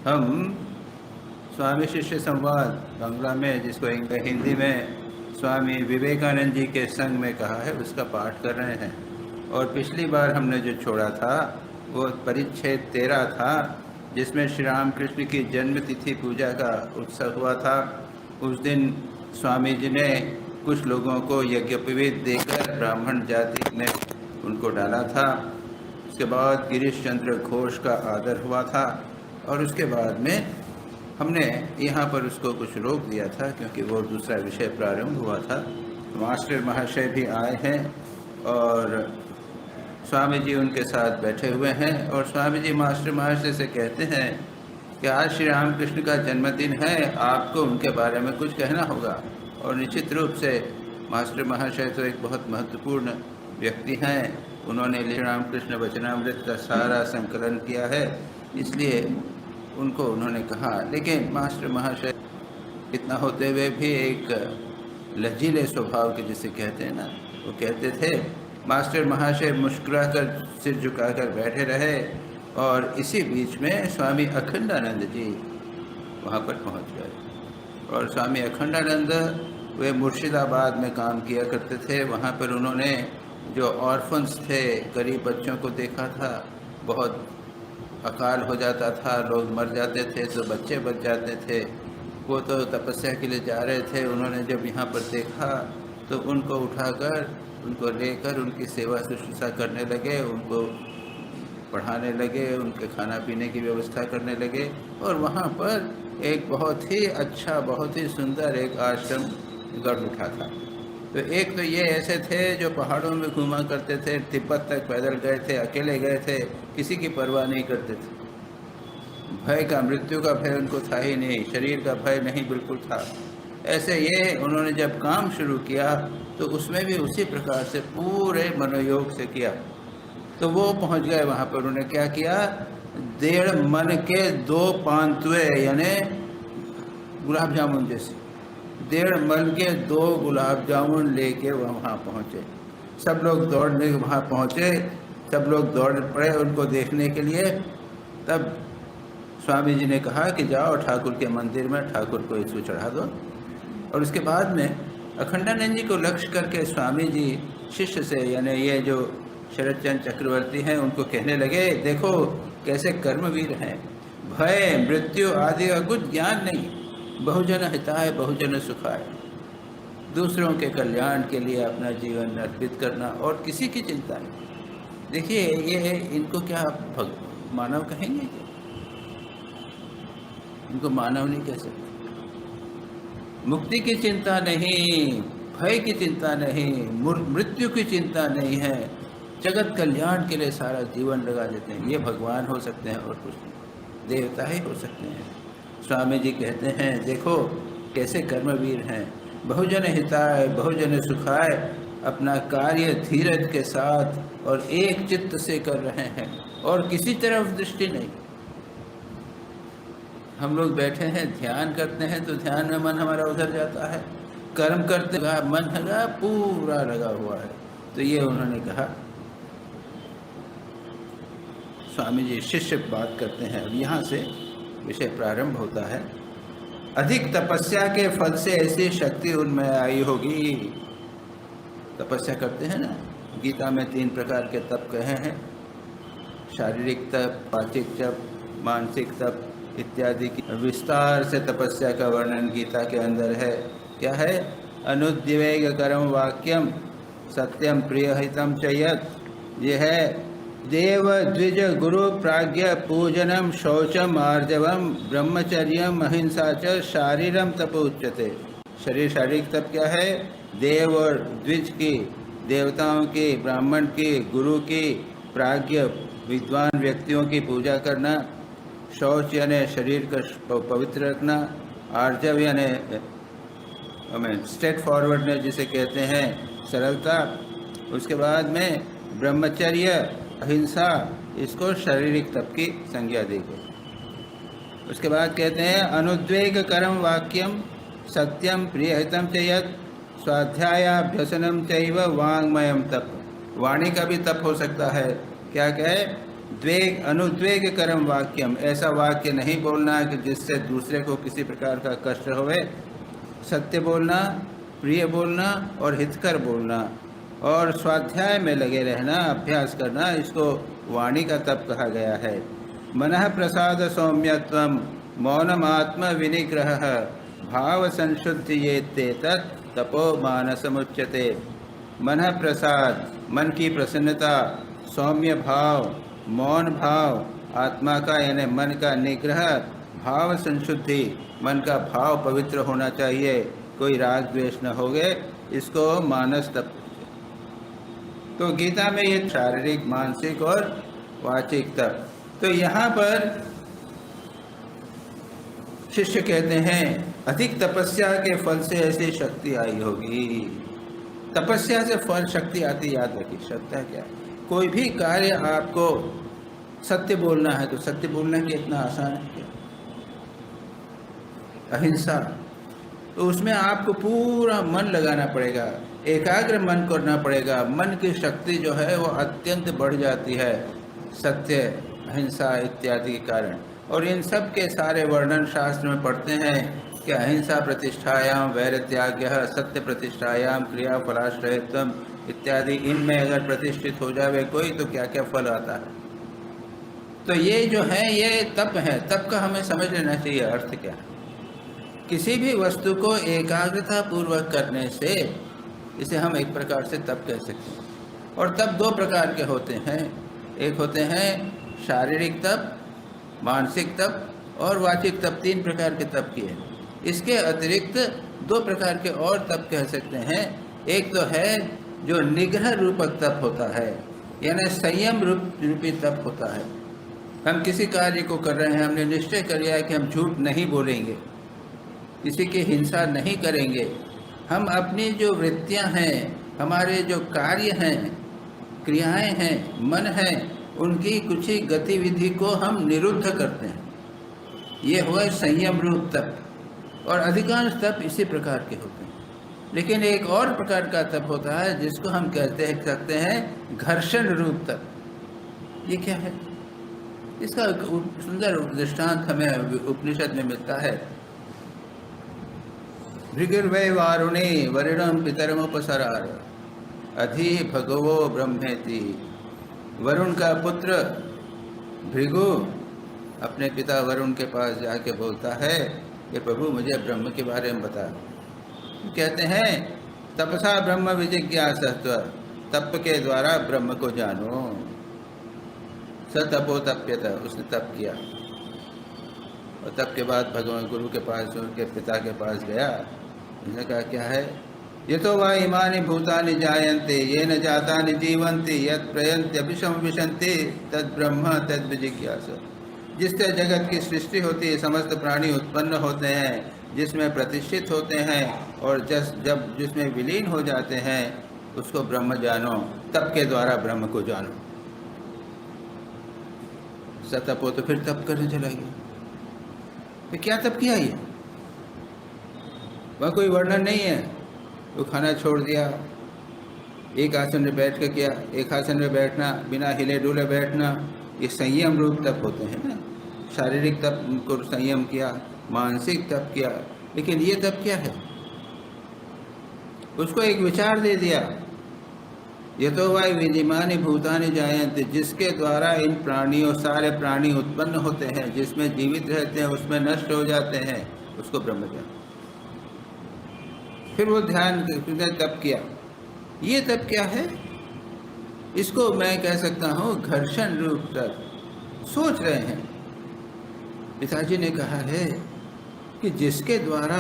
हम स्वामी शिष्य संवाद बांग्ला में, जिसको हिंदी में स्वामी विवेकानंद जी के संग में कहा है, उसका पाठ कर रहे हैं। और पिछली बार हमने जो छोड़ा था वो परिच्छेद 13 था, जिसमें श्री राम कृष्ण की जन्म तिथि पूजा का उत्सव हुआ था। उस दिन स्वामी जी ने कुछ लोगों को यज्ञोपवीत देकर ब्राह्मण जाति में उनको डाला था। उसके बाद गिरीश चंद्र घोष का आदर हुआ था, और उसके बाद में हमने यहाँ पर उसको कुछ रोक दिया था क्योंकि वो दूसरा विषय प्रारंभ हुआ था। मास्टर महाशय भी आए हैं और स्वामी जी उनके साथ बैठे हुए हैं, और स्वामी जी मास्टर महाशय से कहते हैं कि आज श्री रामकृष्ण का जन्मदिन है, आपको उनके बारे में कुछ कहना होगा। और निश्चित रूप से मास्टर महाशय तो एक बहुत महत्वपूर्ण व्यक्ति हैं। उन्होंने श्री रामकृष्ण वचनामृत का सारा संकलन किया है, इसलिए उनको उन्होंने कहा। लेकिन मास्टर महाशय इतना होते हुए भी एक लचीले स्वभाव के जिसे कहते हैं ना, वो कहते थे। मास्टर महाशय मुस्कुराकर सिर झुकाकर बैठे रहे, और इसी बीच में स्वामी अखंडानंद जी वहाँ पर पहुँच गए। और स्वामी अखंडानंद वे मुर्शिदाबाद में काम किया करते थे। वहाँ पर उन्होंने जो ऑर्फन्स थे, गरीब बच्चों को देखा था। बहुत अकाल हो जाता था, लोग मर जाते थे तो बच्चे बच जाते थे। वो तो तपस्या के लिए जा रहे थे, उन्होंने जब यहाँ पर देखा तो उनको उठाकर, उनको लेकर उनकी सेवा शुश्रूषा करने लगे, उनको पढ़ाने लगे, उनके खाना पीने की व्यवस्था करने लगे। और वहाँ पर एक बहुत ही अच्छा, बहुत ही सुंदर एक आश्रम गढ़ उठा था। तो एक तो ये ऐसे थे जो पहाड़ों में घूमा करते थे, तिब्बत तक पैदल गए थे, अकेले गए थे, किसी की परवाह नहीं करते थे। भय का, मृत्यु का भय उनको था ही नहीं, शरीर का भय नहीं बिल्कुल था। ऐसे ये उन्होंने जब काम शुरू किया तो उसमें भी उसी प्रकार से पूरे मनोयोग से किया। तो वो पहुंच गए वहाँ पर। उन्होंने क्या किया, 1.5 मन के 2 पांतुए, यानी गुलाब जामुन जैसे 1.5 मन के 2 गुलाब जामुन लेके वहाँ पहुँचे। सब लोग दौड़ने वहाँ पहुँचे, सब लोग दौड़ पड़े उनको देखने के लिए। तब स्वामी जी ने कहा कि जाओ ठाकुर के मंदिर में ठाकुर को इसको चढ़ा दो। और उसके बाद में अखंडानंद जी को लक्ष्य करके स्वामी जी शिष्य से, यानी ये जो शरद चंद्र चक्रवर्ती हैं, उनको कहने लगे, देखो कैसे कर्मवीर हैं, भय मृत्यु आदि का कुछ ज्ञान नहीं, बहुजन हिताय बहुजन सुखाय, दूसरों के कल्याण के लिए अपना जीवन अर्पित करना और किसी की चिंता नहीं। देखिए ये इनको क्या मानव कहेंगे क्या? इनको मानव नहीं कह सकते। मुक्ति की चिंता नहीं, भय की चिंता नहीं, मृत्यु की चिंता नहीं है, जगत कल्याण के लिए सारा जीवन लगा देते हैं। ये भगवान हो सकते हैं और कुछ नहीं, देवता ही हो सकते हैं। स्वामी जी कहते हैं, देखो कैसे कर्मवीर हैं, बहुजन हिताय बहुजन सुखाय, अपना कार्य धीरज के साथ और एक चित्त से कर रहे हैं और किसी तरफ दृष्टि नहीं। हम लोग बैठे हैं, ध्यान करते हैं तो ध्यान में मन हमारा उधर जाता है, कर्म करते मन हमारा पूरा लगा हुआ है। तो ये उन्होंने कहा। स्वामी जी शिष्य बात करते हैं। अब यहाँ से विषय प्रारंभ होता है। अधिक तपस्या के फल से ऐसी शक्ति उनमें आई होगी। तपस्या करते हैं ना, गीता में 3 प्रकार के तप कहे हैं, शारीरिक तप, वाचिक तप, मानसिक तप इत्यादि की विस्तार से तपस्या का वर्णन गीता के अंदर है। क्या है? अनुद्वेगकरम वाक्यम सत्यम प्रियहितम च यत्। ये है देव द्विज गुरु प्राज्ञ पूजनम शौचम आर्जवम ब्रह्मचर्यम अहिंसा च शारीरम तप उच्यते। शरीर, शारीरिक तप क्या है? देव और द्विज की, देवताओं की, ब्राह्मण की, गुरु की, प्राज्ञ विद्वान व्यक्तियों की पूजा करना, शौच यानी शरीर का पवित्र रखना, आर्जव यानी स्ट्रेट फॉरवर्डनेस जिसे कहते हैं, सरलता। उसके बाद में ब्रह्मचर्य, अहिंसा, इसको शारीरिक तप की संज्ञा दी गई। उसके बाद कहते हैं अनुद्वेग करम वाक्यम सत्यम प्रियहितम च यत् स्वाध्यायाभ्यसनम चैव वाङ्मयम तप। वाणी का भी तप हो सकता है। क्या कहे? द्वेग अनुद्वेग करम वाक्यम, ऐसा वाक्य नहीं बोलना कि जिससे दूसरे को किसी प्रकार का कष्ट होवे। सत्य बोलना, प्रिय बोलना और हितकर बोलना, और स्वाध्याय में लगे रहना, अभ्यास करना, इसको वाणी का तप कहा गया है। मनः प्रसाद सौम्यत्वम मौनमात्म विनिग्रह भाव संशुद्धि ये तत् तपो मानसमुच्यते। मन प्रसाद, मन की प्रसन्नता, सौम्य भाव, मौन भाव, आत्मा का यानी मन का निग्रह, भाव संशुद्धि, मन का भाव पवित्र होना चाहिए, कोई राग द्वेष न हो गए, इसको मानस तप। तो गीता में ये शारीरिक, मानसिक और वाचिक तप। तो यहाँ पर शिष्य कहते हैं अधिक तपस्या के फल से ऐसी शक्ति आई होगी। तपस्या से फल शक्ति आती, याद रखिए। श्रद्धा क्या है? कोई भी कार्य आपको सत्य बोलना है तो सत्य बोलना कि इतना आसान है क्या? अहिंसा, तो उसमें आपको पूरा मन लगाना पड़ेगा, एकाग्र मन करना पड़ेगा। मन की शक्ति जो है वो अत्यंत बढ़ जाती है सत्य, अहिंसा इत्यादि के कारण। और इन सब के सारे वर्णन शास्त्र में पढ़ते हैं कि अहिंसा प्रतिष्ठायाम वैरत्याग्य, सत्य प्रतिष्ठायाम क्रिया फलाश्रयत्वम इत्यादि। इनमें अगर प्रतिष्ठित हो जावे कोई तो क्या क्या फल आता है। तो ये जो है ये तप है। तप का हमें समझ लेना चाहिए अर्थ क्या है। किसी भी वस्तु को एकाग्रता पूर्वक करने से इसे हम एक प्रकार से तप कह सकते हैं। और तप दो प्रकार के होते हैं, एक होते हैं शारीरिक तप, मानसिक तप और वाचिक तप। तीन प्रकार के तप किए। इसके अतिरिक्त दो प्रकार के और तप कह सकते हैं। एक तो है जो निग्रह रूपक तप होता है, यानी संयम रूपी तप होता है। हम किसी कार्य को कर रहे हैं, हमने निश्चय कर लिया है कि हम झूठ नहीं बोलेंगे, किसी की हिंसा नहीं करेंगे। हम अपनी जो वृत्तियां हैं, हमारे जो कार्य हैं, क्रियाएं हैं, मन है, उनकी कुछ ही गतिविधि को हम निरुद्ध करते हैं। ये हुआ संयम रूप तप। और अधिकांश तप इसी प्रकार के होते हैं। लेकिन एक और प्रकार का तप होता है जिसको हम कहते हैं घर्षण रूप तप। ये क्या है? इसका सुंदर दृष्टांत हमें उपनिषद में मिलता है। भृगिर्वै वारुणे वरुणं पितरमुपसरार अधि भगवो ब्रह्मेति। वरुण का पुत्र भृगु अपने पिता वरुण के पास जाके बोलता है कि प्रभु मुझे ब्रह्म के बारे में बता। कहते हैं तपसा ब्रह्म विजिज्ञासत्व, तप के द्वारा ब्रह्म को जानो। स तपो तप्यत, उसने तप किया। और तप के बाद भगवान गुरु के पास, उनके पिता के पास गया। उसने कहा क्या है? ये तो वा इमानि भूतानि जायन्ते येन जातानि जीवन्ति यत् प्रयन्त्यभिशम विशन्ति तद ब्रह्म तद विजिज्ञास। जिससे जगत की सृष्टि होती है, समस्त प्राणी उत्पन्न होते हैं, जिसमें प्रतिष्ठित होते हैं और जब जिसमें विलीन हो जाते हैं, उसको ब्रह्म जानो। तप के द्वारा ब्रह्म को जानो। सतप हो तो फिर तप करने चला गया। तो क्या तप किया? ये वह कोई वर्णन नहीं है। वो खाना छोड़ दिया, एक आसन में बैठ के किया, एक आसन में बैठना, बिना हिले डुले बैठना, ये संयम रूप तप होते हैं ना। शारीरिक तप को संयम किया, मानसिक तप किया, लेकिन ये तप क्या है? उसको एक विचार दे दिया। ये तो वाई विधिमानी भूतानि जायन्ते, जिसके द्वारा इन प्राणियों, सारे प्राणी उत्पन्न होते हैं, जिसमें जीवित रहते हैं उसमें नष्ट हो जाते हैं, उसको ब्रह्म ज्ञान। फिर वो ध्यान तप किया। ये तप क्या है? इसको मैं कह सकता हूँ घर्षण रूप तप। सोच रहे हैं, पिताजी ने कहा है कि जिसके द्वारा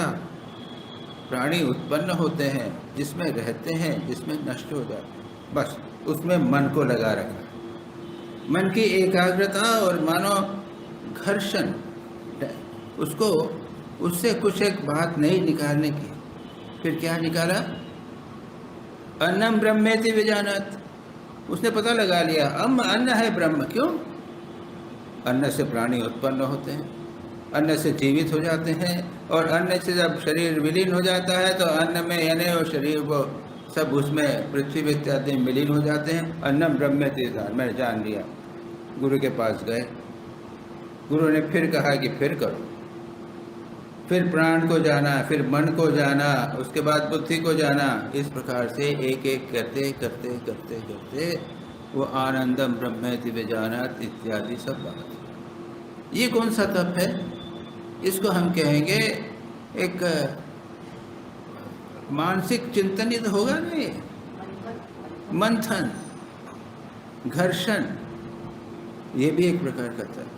प्राणी उत्पन्न होते हैं, जिसमें रहते हैं, जिसमें नष्ट हो जाते हैं, बस उसमें मन को लगा रखा। मन की एकाग्रता और मानो घर्षण, उसको उससे कुछ एक बात नहीं निकालने की। फिर क्या निकाला? अन्नम ब्रह्मेति विजानत। उसने पता लगा लिया अन्न है ब्रह्म। क्यों? अन्न से प्राणी उत्पन्न होते हैं, अन्न से जीवित हो जाते हैं, और अन्न से जब शरीर विलीन हो जाता है तो अन्न में यानी वो शरीर को सब उसमें पृथ्वी इत्यादि विलीन हो जाते हैं। अन्नम ब्रह्मेति, मैंने जान लिया। गुरु के पास गए, गुरु ने फिर कहा कि फिर करो, फिर प्राण को जाना, फिर मन को जाना, उसके बाद बुद्धि को जाना। इस प्रकार से एक एक करते करते करते करते वो आनंदम ब्रह्मेति विजानात इत्यादि सब बात। ये कौन सा तप है? इसको हम कहेंगे एक मानसिक चिंतन ही तो होगा ना, ये मंथन, घर्षण, ये भी एक प्रकार का तप।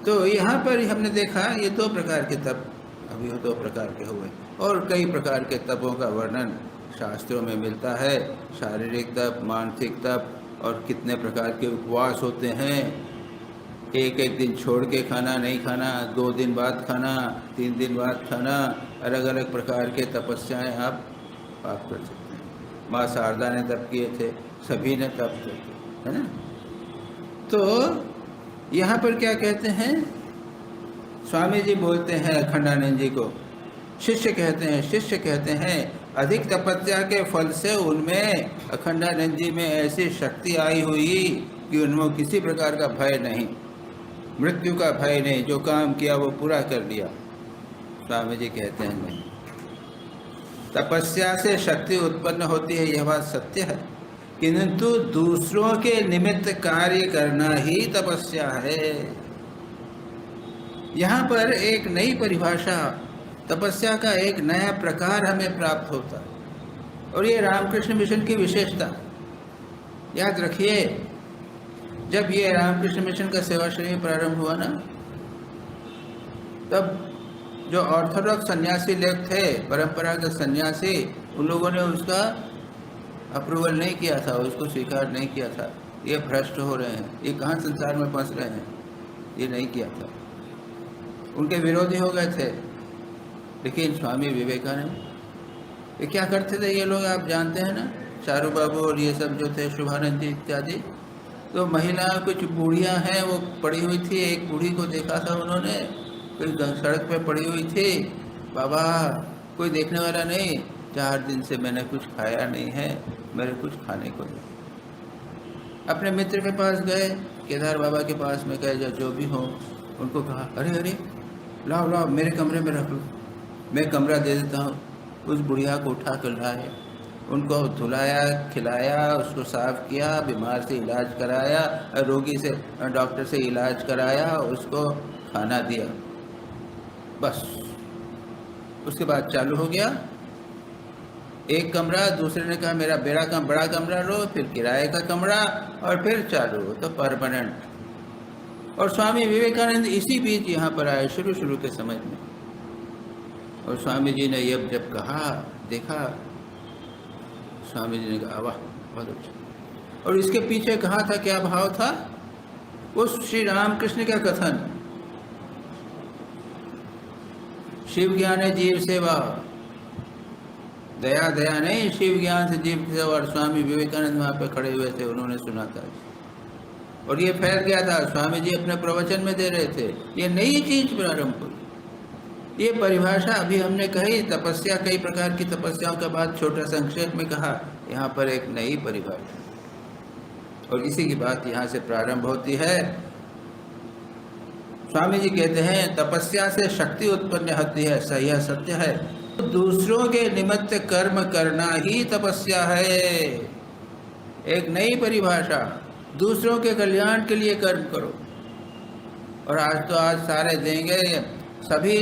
तो यहाँ पर हमने देखा ये दो प्रकार के तप, अभी वो दो प्रकार के हुए, और कई प्रकार के तपों का वर्णन शास्त्रों में मिलता है। शारीरिक तप, मानसिक तप, और कितने प्रकार के उपवास होते हैं, एक एक दिन छोड़ के खाना, नहीं खाना, 2 दिन बाद खाना, 3 दिन बाद खाना, अलग अलग प्रकार के तपस्याएं आप कर सकते हैं। माँ शारदा ने तप किए थे, सभी ने तप किए थे, है ना। तो यहाँ पर क्या कहते हैं, स्वामी जी बोलते हैं अखंडानंद जी को, शिष्य कहते हैं अधिक तपस्या के फल से उनमें, अखंडानंद जी में ऐसी शक्ति आई हुई कि उनमें किसी प्रकार का भय नहीं, मृत्यु का भय नहीं, जो काम किया वो पूरा कर लिया। स्वामी जी कहते हैं नहीं, तपस्या से शक्ति उत्पन्न होती है, यह बात सत्य है, किंतु दूसरों के निमित्त कार्य करना ही तपस्या है। यहाँ पर एक नई परिभाषा, तपस्या का एक नया प्रकार हमें प्राप्त होता है, और ये रामकृष्ण मिशन की विशेषता। याद रखिए, जब ये रामकृष्ण मिशन का सेवाश्रय प्रारंभ हुआ ना, तब जो ऑर्थोडॉक्स सन्यासी लोग थे, परंपरागत सन्यासी, उन लोगों ने उसका अप्रूवल नहीं किया था, उसको स्वीकार नहीं किया था। ये भ्रष्ट हो रहे हैं, ये कहाँ संसार में फंस रहे हैं, ये नहीं किया था, उनके विरोधी हो गए थे। लेकिन स्वामी विवेकानंद ये क्या करते थे, ये लोग आप जानते हैं ना, चारू बाबू और ये सब जो थे, शुभानंद जी इत्यादि। तो महिला कुछ बूढ़ियाँ हैं, वो पड़ी हुई थी, एक बूढ़ी को देखा था उन्होंने, कोई सड़क पे पड़ी हुई थी, बाबा कोई देखने वाला नहीं, 4 दिन से मैंने कुछ खाया नहीं है, मेरे कुछ खाने को दे। अपने मित्र के पास गए, केदार बाबा के पास में गए, जो भी हो, उनको कहा अरे अरे लाओ लाओ मेरे कमरे में रख लो, मैं कमरा दे देता हूँ। उस बुढ़िया को उठा कर लाए, उनको धुलाया, खिलाया, उसको साफ किया, बीमार से इलाज कराया, रोगी से, डॉक्टर से इलाज कराया, उसको खाना दिया, बस। उसके बाद चालू हो गया एक कमरा, दूसरे ने कहा मेरा बड़ा कमरा लो, फिर किराए का कमरा, और फिर चालू हो तो परमानेंट। और स्वामी विवेकानंद इसी बीच यहाँ पर आए शुरू के समय में, और स्वामी जी ने ये जब कहा, देखा, स्वामी जी ने कहा वाह बहुत अच्छा। और इसके पीछे कहा था, क्या भाव था, उस श्री रामकृष्ण का कथन, शिव ज्ञान है जीव सेवा, दया दया नहीं, शिव ज्ञान से जीव सेवा। और स्वामी विवेकानंद वहाँ पे खड़े हुए थे, उन्होंने सुना था, और ये फैल गया था, स्वामी जी अपने प्रवचन में दे रहे थे। ये नई चीज प्रारंभ हुई। ये परिभाषा अभी हमने कही, तपस्या, कई प्रकार की तपस्याओं के बाद छोटा संक्षेप में कहा, यहाँ पर एक नई परिभाषा, और इसी की बात यहाँ से प्रारंभ होती है। स्वामी जी कहते हैं तपस्या से शक्ति उत्पन्न होती है, सही है, सत्य है। दूसरों के निमित्त कर्म करना ही तपस्या है। एक नई परिभाषा, दूसरों के कल्याण के लिए कर्म करो। और आज सारे देंगे, सभी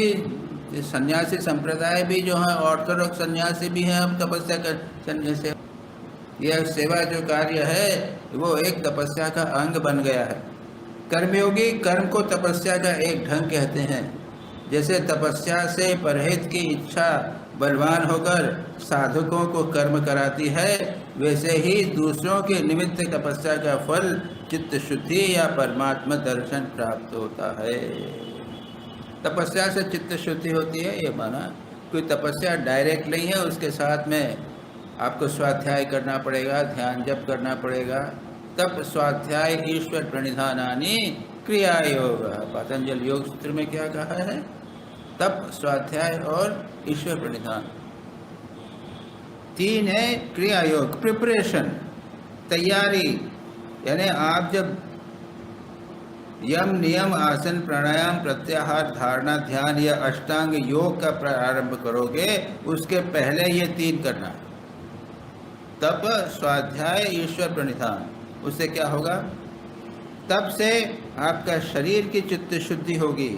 सन्यासी संप्रदाय भी जो है, ऑर्थोडॉक्स सन्यासी भी हैं, अब तपस्या कर सन्यासी, यह सेवा जो कार्य है वो एक तपस्या का अंग बन गया है। कर्मयोगी कर्म को तपस्या का एक ढंग कहते हैं। जैसे तपस्या से परहित की इच्छा बलवान होकर साधकों को कर्म कराती है, वैसे ही दूसरों के निमित्त तपस्या का फल चित्त शुद्धि या परमात्मा दर्शन प्राप्त होता है। तपस्या से चित्त शुद्धि होती है, ये माना। कोई तपस्या डायरेक्ट नहीं है, उसके साथ में आपको स्वाध्याय करना पड़ेगा, ध्यान जप करना पड़ेगा, तब स्वाध्याय ईश्वर प्रणिधानानि क्रिया योग। पतंजल योग सूत्र में क्या कहा है, तप, स्वाध्याय और ईश्वर प्रणिधान, 3 है क्रिया योग, प्रिपरेशन, तैयारी, यानी आप जब यम, नियम, आसन, प्राणायाम, प्रत्याहार, धारणा, ध्यान या अष्टांग योग का प्रारंभ करोगे, उसके पहले ये 3 करना: तप, स्वाध्याय, ईश्वर प्रणिधान। उससे क्या होगा? तब से आपका शरीर की चित्त शुद्धि होगी।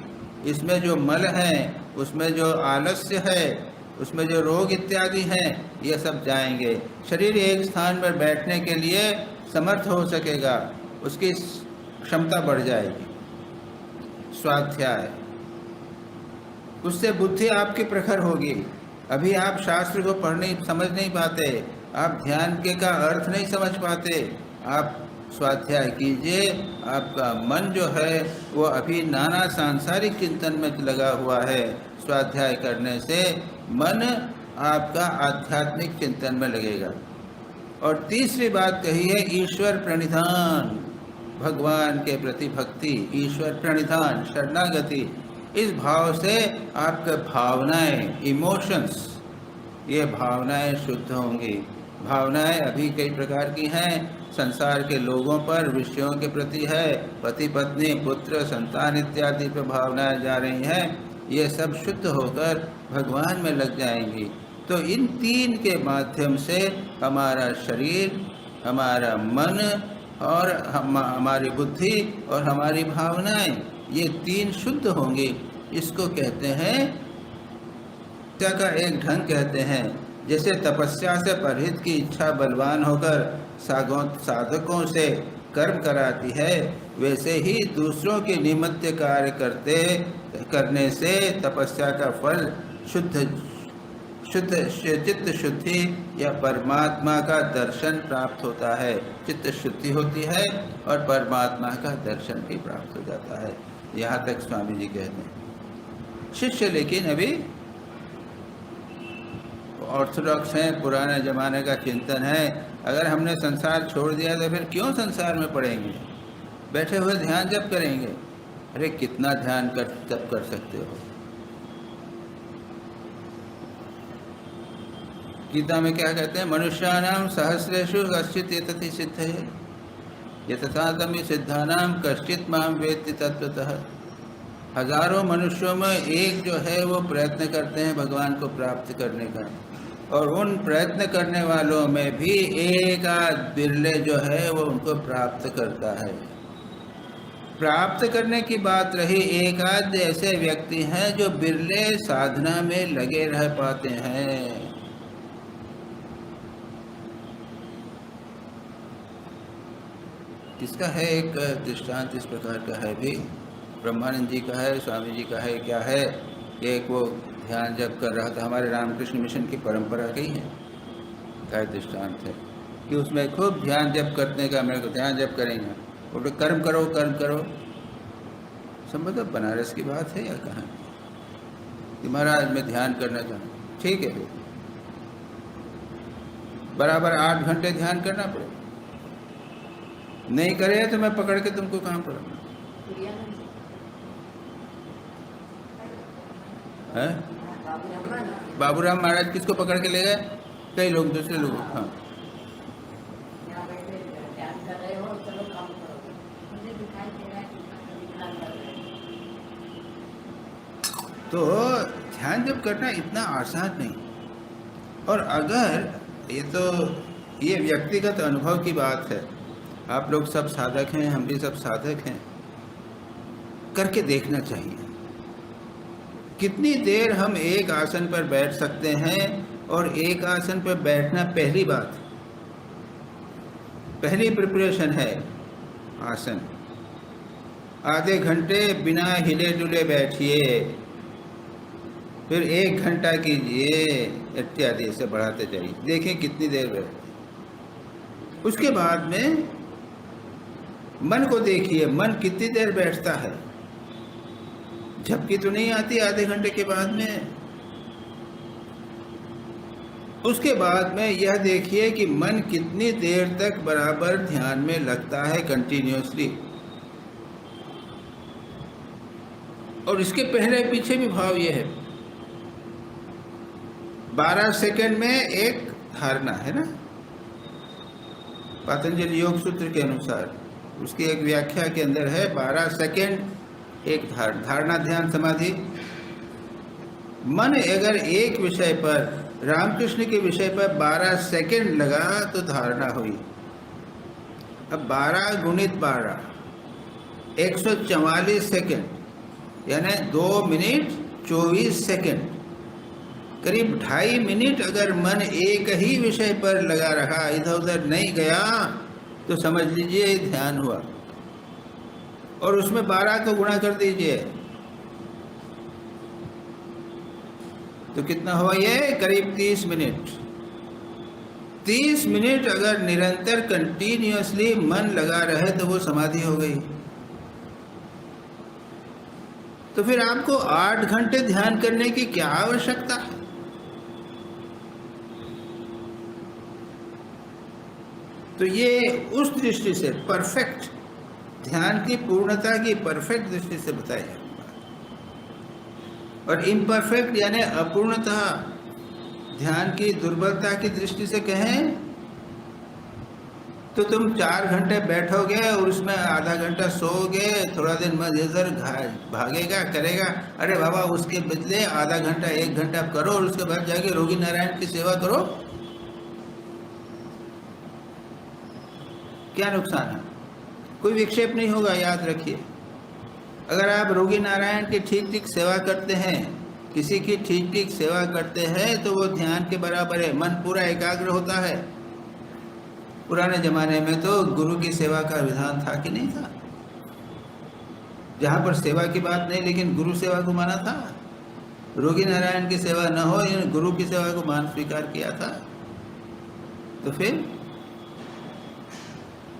इसमें जो मल है, उसमें जो आलस्य है, उसमें जो रोग इत्यादि हैं, ये सब जाएंगे। शरीर एक स्थान पर बैठने के लिए समर्थ हो सकेगा, उसकी क्षमता बढ़ जाएगी। स्वाध्याय, उससे बुद्धि आपकी प्रखर होगी। अभी आप शास्त्र को पढ़ने समझ नहीं पाते, आप ध्यान के का अर्थ नहीं समझ पाते। आप स्वाध्याय कीजिए, आपका मन जो है वो अभी नाना सांसारिक चिंतन में लगा हुआ है। स्वाध्याय करने से मन आपका आध्यात्मिक चिंतन में लगेगा। और तीसरी बात कही है ईश्वर प्रणिधान, भगवान के प्रति भक्ति, ईश्वर प्रणिधान, शरणागति। इस भाव से आपके भावनाएं, इमोशंस, ये भावनाएं शुद्ध होंगी। भावनाएं अभी कई प्रकार की हैं, संसार के लोगों पर, विषयों के प्रति है, पति पत्नी, पुत्र, संतान इत्यादि पर भावनाएं जा रही हैं। ये सब शुद्ध होकर भगवान में लग जाएंगी। तो इन 3 के माध्यम से हमारा शरीर, हमारा मन और हमारी बुद्धि और हमारी भावनाएं, ये 3 शुद्ध होंगी। इसको कहते हैं, तपस्या का एक ढंग कहते हैं। जैसे तपस्या से परहित की इच्छा बलवान होकर साधकों से कर्म कराती है, वैसे ही दूसरों के निमित्त कार्य करने से तपस्या का फल शुद्ध चित्त शुद्धि या परमात्मा का दर्शन प्राप्त होता है। चित्त शुद्धि होती है और परमात्मा का दर्शन भी प्राप्त हो जाता है। यहाँ तक स्वामी जी कहते हैं। शिष्य लेकिन अभी ऑर्थोडॉक्स हैं, पुराने ज़माने का चिंतन है। अगर हमने संसार छोड़ दिया तो फिर क्यों संसार में पड़ेंगे, बैठे हुए ध्यान जप करेंगे। अरे कितना ध्यान जप कर सकते हो? गीता में क्या कहते हैं? मनुष्याणाम सहस्रेषु कश्चित् एतति सिद्धये यततातमि सिद्धानाम कश्चित् माम वेत्ति तत्वतः। हजारों मनुष्यों में एक जो है वो प्रयत्न करते हैं भगवान को प्राप्त करने का, और उन प्रयत्न करने वालों में भी एक आध बिरले जो है वो उनको प्राप्त करता है। प्राप्त करने की बात रही, एक आध ऐसे व्यक्ति हैं जो बिरले साधना में लगे रह पाते हैं। इसका है एक दृष्टांत, इस प्रकार का है भी, ब्रह्मानंद जी का है, स्वामी जी का है। क्या है? एक वो ध्यान जब कर रहा था, हमारे रामकृष्ण मिशन की परंपरा की है, क्या दृष्टांत है कि उसमें खूब ध्यान जप करने का, मेरे को ध्यान जप करेंगे, बोले कर्म करो कर्म करो। सब मतलब बनारस की बात है या कहाँ कि महाराज मैं ध्यान करना चाहूँ? ठीक है, फिर बराबर 8 घंटे ध्यान करना पड़ेगा। नहीं करे तो मैं पकड़ के तुमको कहाँ पड़ूंगा? बाबूराम महाराज किसको पकड़ के ले गए? कई लोग, दूसरे लोग। हाँ, तो ध्यान जब करना इतना आसान नहीं। और अगर ये व्यक्तिगत अनुभव की बात है, आप लोग सब साधक हैं, हम भी सब साधक हैं, करके देखना चाहिए। कितनी देर हम एक आसन पर बैठ सकते हैं? और एक आसन पर बैठना पहली बात, पहली प्रिपरेशन है आसन। आधे घंटे बिना हिले डुले बैठिए, फिर 1 घंटा कीजिए, इत्यादि से बढ़ाते जाइए, देखें कितनी देर बैठते। उसके बाद में मन को देखिए, मन कितनी देर बैठता है। झपकी तो नहीं आती आधे घंटे के बाद में। उसके बाद में यह देखिए कि मन कितनी देर तक बराबर ध्यान में लगता है, कंटिन्यूअसली। और इसके पहले पीछे भी भाव यह है, 12 सेकंड में एक धारणा है ना, पतंजलि योग सूत्र के अनुसार उसकी एक व्याख्या के अंदर है 12 सेकंड एक धारणा ध्यान समाधि। मन अगर एक विषय पर, रामकृष्ण के विषय पर 12 सेकंड लगा तो धारणा हुई। अब 12 गुणित 12 144 सेकंड, यानी 2 मिनट 24 सेकंड, करीब 2.5 मिनट अगर मन एक ही विषय पर लगा रहा, इधर उधर नहीं गया, तो समझ लीजिए ध्यान हुआ। और उसमें 12 को गुणा कर दीजिए तो कितना हुआ, ये करीब 30 मिनट। 30 मिनट अगर निरंतर कंटिन्यूअसली मन लगा रहे तो वो समाधि हो गई। तो फिर आपको 8 घंटे ध्यान करने की क्या आवश्यकता है? तो ये उस दृष्टि से परफेक्ट ध्यान की पूर्णता की परफेक्ट दृष्टि से बताया। और इम्परफेक्ट यानी अपूर्णता, ध्यान की दुर्बलता की दृष्टि से कहें तो तुम 4 घंटे बैठोगे और उसमें आधा घंटा सोओगे, थोड़ा दिन में इधर भागेगा करेगा, अरे बाबा उसके बदले आधा घंटा 1 घंटा करो और उसके बाद जाके रोगी नारायण की सेवा करो, क्या नुकसान है? कोई विक्षेप नहीं होगा, याद रखिए। अगर आप रोगी नारायण की ठीक ठीक सेवा करते हैं, किसी की ठीक ठीक सेवा करते हैं, तो वो ध्यान के बराबर है, मन पूरा एकाग्र होता है। पुराने जमाने में तो गुरु की सेवा का विधान था कि नहीं था? जहाँ पर सेवा की बात नहीं, लेकिन गुरु सेवा को माना था। रोगी नारायण की सेवा न हो, गुरु की सेवा को मान स्वीकार किया था। तो फिर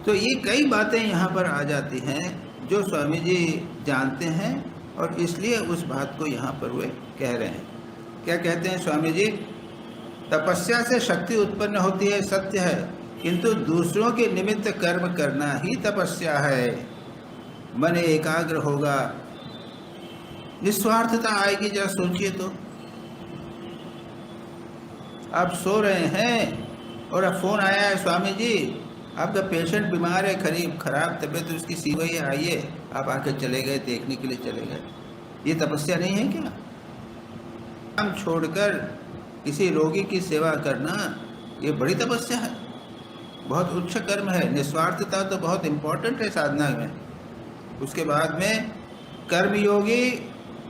तो ये कई बातें यहाँ पर आ जाती हैं जो स्वामी जी जानते हैं, और इसलिए उस बात को यहाँ पर वे कह रहे हैं। क्या कहते हैं स्वामी जी? तपस्या से शक्ति उत्पन्न होती है, सत्य है, किंतु दूसरों के निमित्त कर्म करना ही तपस्या है। मन एकाग्र होगा, निस्वार्थता आएगी। जरा सोचिए तो, आप सो रहे हैं और अब फोन आया है, स्वामी जी आपका पेशेंट बीमार है, खराब तबीयत, उसकी सीवाई आइए, आप आके चले गए, देखने के लिए चले गए। ये तपस्या नहीं है क्या? काम छोड़कर किसी रोगी की सेवा करना, ये बड़ी तपस्या है, बहुत उच्च कर्म है। निस्वार्थता तो बहुत इम्पोर्टेंट है साधना में। उसके बाद में कर्मयोगी,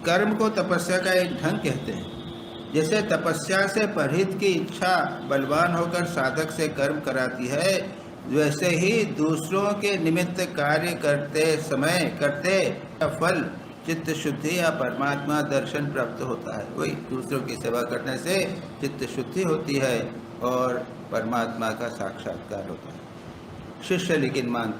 कर्म को तपस्या का एक ढंग कहते हैं। जैसे तपस्या से परहित की इच्छा बलवान होकर साधक से कर्म कराती है, वैसे ही दूसरों के निमित्त कार्य करते समय फल चित्त शुद्धि या परमात्मा दर्शन प्राप्त होता है। वही दूसरों की सेवा करने से चित्त शुद्धि होती है और परमात्मा का साक्षात्कार होता है। शिष्य लेकिन मानते